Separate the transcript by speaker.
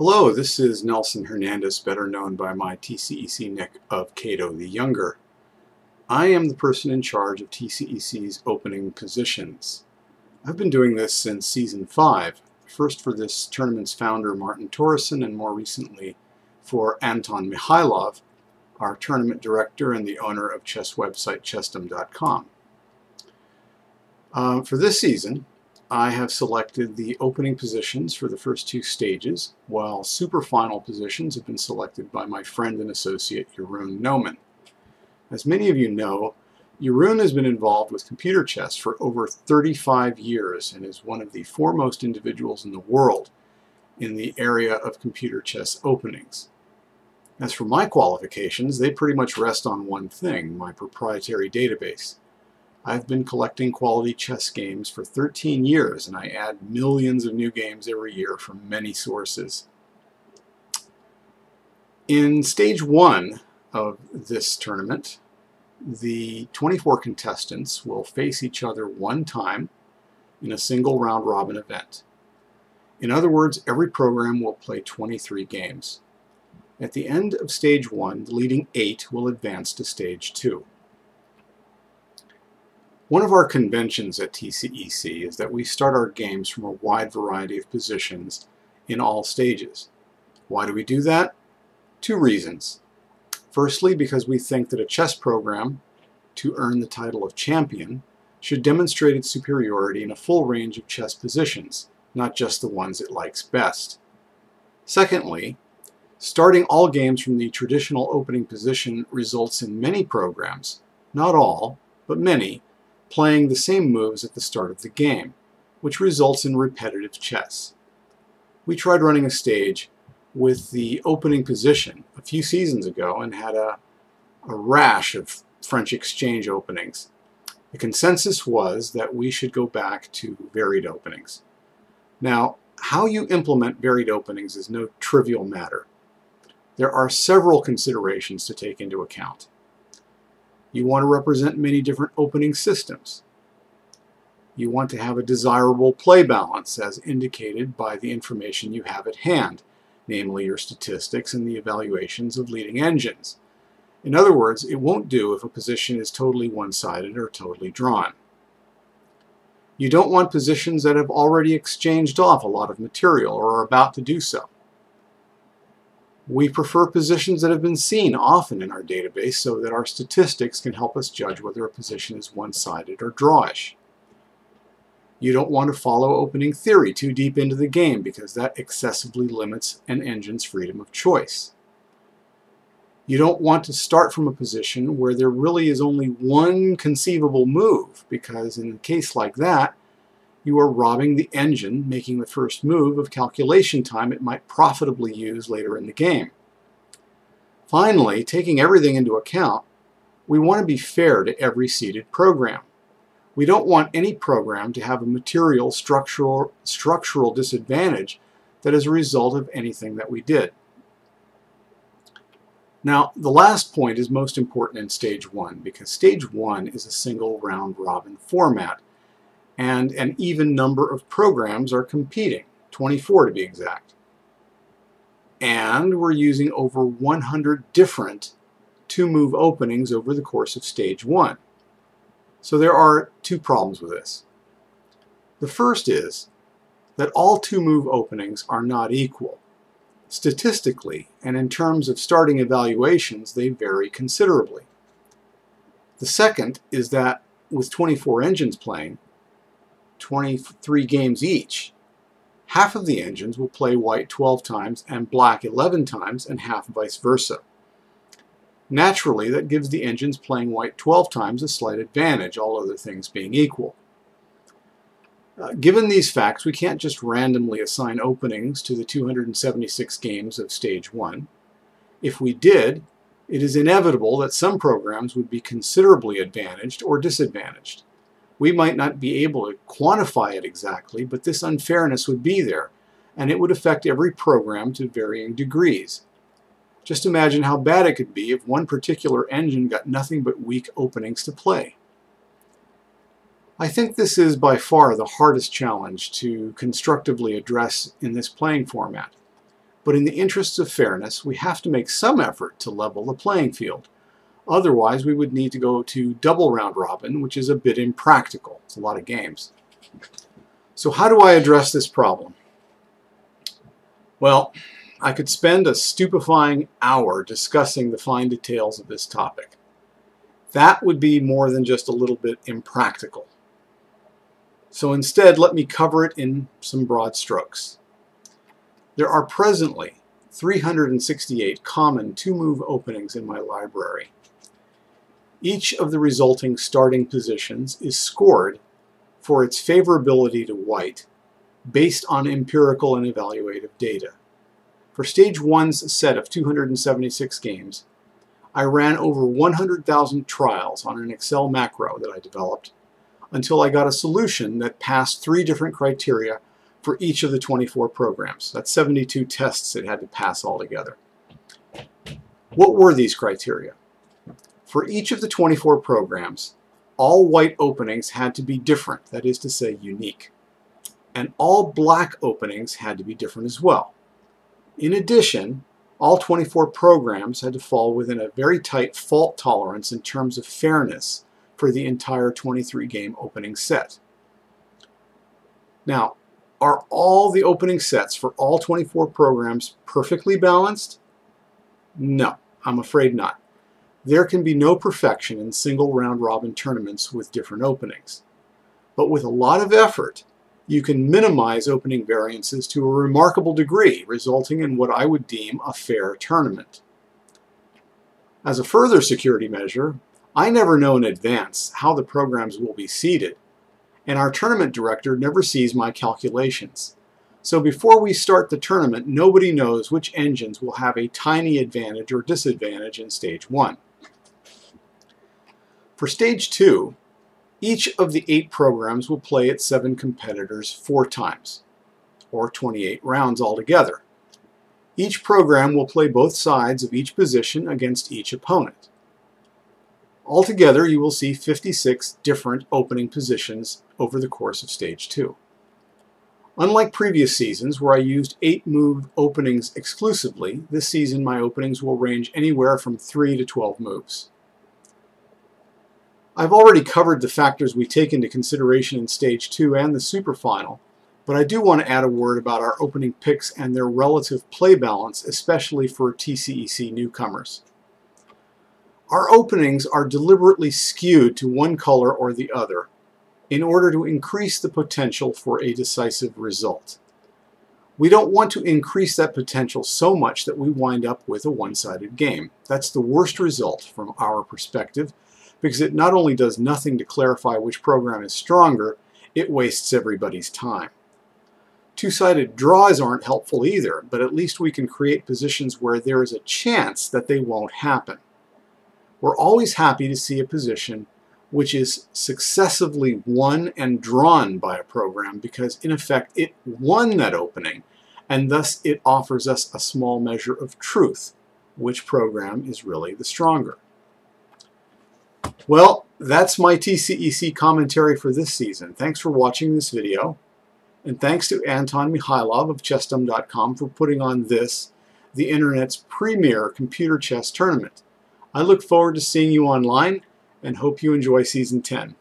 Speaker 1: Hello, this is Nelson Hernandez, better known by my TCEC nick of Cato the Younger. I am the person in charge of TCEC's opening positions. I've been doing this since Season 5, first for this tournament's founder Martin Torreson, and more recently for Anton Mikhailov, our tournament director and the owner of chess website chessdom.com. For this season, I have selected the opening positions for the first two stages, while super final positions have been selected by my friend and associate Jeroen Nomen. As many of you know, Jeroen has been involved with computer chess for over 35 years and is one of the foremost individuals in the world in the area of computer chess openings. As for my qualifications, they pretty much rest on one thing: my proprietary database. I've been collecting quality chess games for 13 years, and I add millions of new games every year from many sources. In Stage 1 of this tournament, the 24 contestants will face each other one time in a single round-robin event. In other words, every program will play 23 games. At the end of Stage 1, the leading 8 will advance to Stage 2. One of our conventions at TCEC is that we start our games from a wide variety of positions in all stages. Why do we do that? Two reasons. Firstly, because we think that a chess program, to earn the title of champion, should demonstrate its superiority in a full range of chess positions, not just the ones it likes best. Secondly, starting all games from the traditional opening position results in many programs, not all, but many, playing the same moves at the start of the game, which results in repetitive chess. We tried running a stage with the opening position a few seasons ago and had a rash of French exchange openings. The consensus was that we should go back to varied openings. Now, how you implement varied openings is no trivial matter. There are several considerations to take into account. You want to represent many different opening systems. You want to have a desirable play balance as indicated by the information you have at hand, namely your statistics and the evaluations of leading engines. In other words, it won't do if a position is totally one-sided or totally drawn. You don't want positions that have already exchanged off a lot of material or are about to do so. We prefer positions that have been seen often in our database so that our statistics can help us judge whether a position is one-sided or drawish. You don't want to follow opening theory too deep into the game because that excessively limits an engine's freedom of choice. You don't want to start from a position where there really is only one conceivable move, because in a case like that, you are robbing the engine making the first move of calculation time it might profitably use later in the game. Finally, taking everything into account, we want to be fair to every seeded program. We don't want any program to have a material structural disadvantage that is a result of anything that we did. Now, the last point is most important in Stage 1 because Stage 1 is a single round-robin format, and an even number of programs are competing, 24 to be exact. And we're using over 100 different two-move openings over the course of Stage 1. So there are two problems with this. The first is that all two-move openings are not equal. Statistically, and in terms of starting evaluations, they vary considerably. The second is that with 24 engines playing, 23 games each, half of the engines will play white 12 times and black 11 times, and half vice versa. Naturally, that gives the engines playing white 12 times a slight advantage, all other things being equal. Given these facts, we can't just randomly assign openings to the 276 games of Stage 1. If we did, it is inevitable that some programs would be considerably advantaged or disadvantaged. We might not be able to quantify it exactly, but this unfairness would be there, and it would affect every program to varying degrees. Just imagine how bad it could be if one particular engine got nothing but weak openings to play. I think this is by far the hardest challenge to constructively address in this playing format. But in the interests of fairness, we have to make some effort to level the playing field. Otherwise, we would need to go to double round robin, which is a bit impractical. It's a lot of games. So how do I address this problem? Well, I could spend a stupefying hour discussing the fine details of this topic. That would be more than just a little bit impractical. So instead, let me cover it in some broad strokes. There are presently 368 common two-move openings in my library. Each of the resulting starting positions is scored for its favorability to white based on empirical and evaluative data. For Stage 1's set of 276 games, I ran over 100,000 trials on an Excel macro that I developed until I got a solution that passed 3 different criteria for each of the 24 programs. That's 72 tests it had to pass altogether. What were these criteria? For each of the 24 programs, all white openings had to be different, that is to say unique. And all black openings had to be different as well. In addition, all 24 programs had to fall within a very tight fault tolerance in terms of fairness for the entire 23-game opening set. Now, are all the opening sets for all 24 programs perfectly balanced? No, I'm afraid not. There can be no perfection in single round-robin tournaments with different openings. But with a lot of effort, you can minimize opening variances to a remarkable degree, resulting in what I would deem a fair tournament. As a further security measure, I never know in advance how the programs will be seeded, and our tournament director never sees my calculations. So before we start the tournament, nobody knows which engines will have a tiny advantage or disadvantage in Stage 1. For Stage 2, each of the 8 programs will play its 7 competitors 4 times, or 28 rounds altogether. Each program will play both sides of each position against each opponent. Altogether, you will see 56 different opening positions over the course of Stage 2. Unlike previous seasons where I used 8-move openings exclusively, this season my openings will range anywhere from 3 to 12 moves. I've already covered the factors we take into consideration in Stage 2 and the Super Final, but I do want to add a word about our opening picks and their relative play balance, especially for TCEC newcomers. Our openings are deliberately skewed to one color or the other in order to increase the potential for a decisive result. We don't want to increase that potential so much that we wind up with a one-sided game. That's the worst result from our perspective, because it not only does nothing to clarify which program is stronger, it wastes everybody's time. Two-sided draws aren't helpful either, but at least we can create positions where there is a chance that they won't happen. We're always happy to see a position which is successively won and drawn by a program because, in effect, it won that opening, and thus it offers us a small measure of truth, which program is really the stronger. Well, that's my TCEC commentary for this season. Thanks for watching this video, and thanks to Anton Mikhailov of Chessdom.com for putting on this, the Internet's premier computer chess tournament. I look forward to seeing you online and hope you enjoy Season 10.